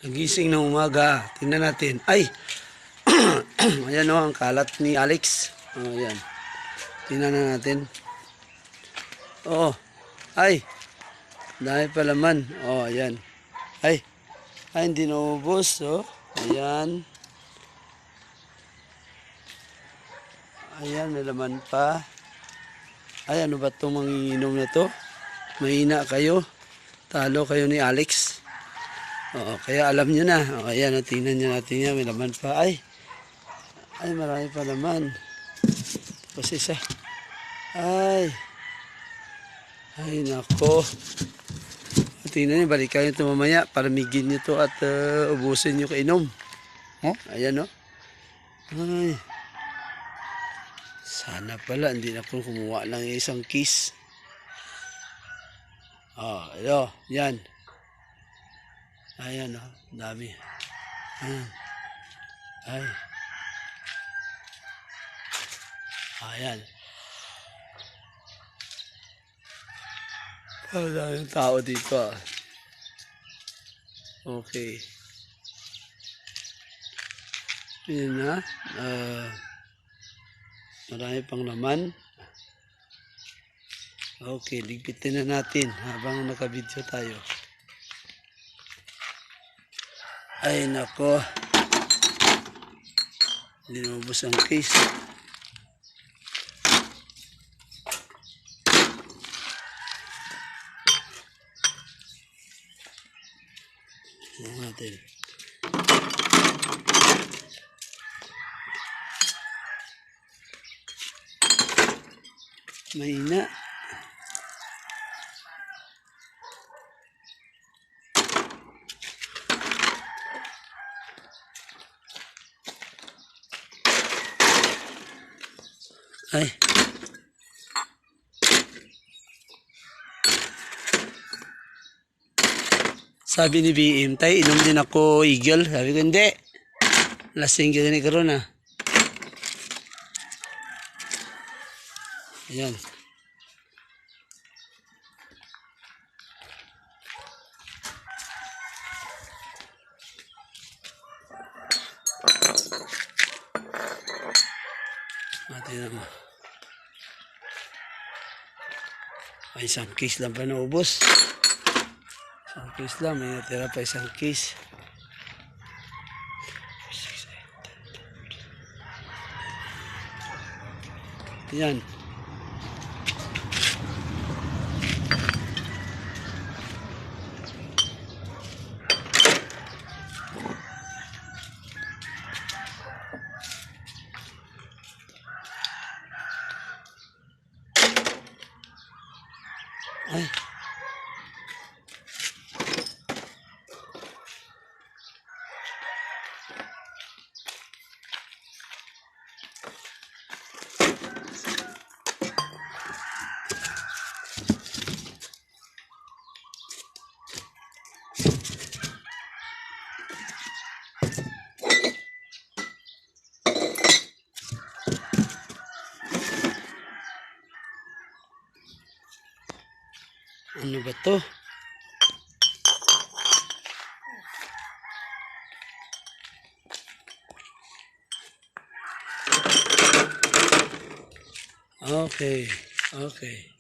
Nagising ng umaga. Tingnan natin. Ay! Ayan o, ang kalat ni Alex. Ayan. Tingnan na natin. Oo. Ay! Dahil pa laman. Oh, ayan. Ay! Ay, hindi naubos. Oh. Ayan. Ayan, may laman pa. Ay, ano ba itong manginginom na to? Mahina kayo. Talo kayo ni Alex. Oo, kaya alam nyo na. O, ayan, tingnan nyo natin yan. May laman pa. Ay, marami pa naman. Tapos isa. Ay, nako. Tingnan nyo, balikan nyo ito mamaya. Paramigin nyo ito at ubusin nyo kainom. Oh, ayan o. Ay, sana pala, hindi na ako kumuha ng isang kiss. Oh, ayo, yan. Ayan o, dami. Ayan. Ay. Ayan. Ang daming tao dito ah. Okay. Yan na. Marami pang laman. Okay, ligpitin na natin habang nakabidyo tayo. Ay nako. Hindi naubos ang case. Tingnan natin. Mahina. Ay. Sabi ni BM, tay, inom din ako Eagle. Sabi ko, hindi. Lasing ka ni karon ah. Ayan. Natin naman. Ay, isang case lang pa naubos. Isang case lang. May natira pa isang case. Yan. Ay. Ano ba to? Okay. Okay.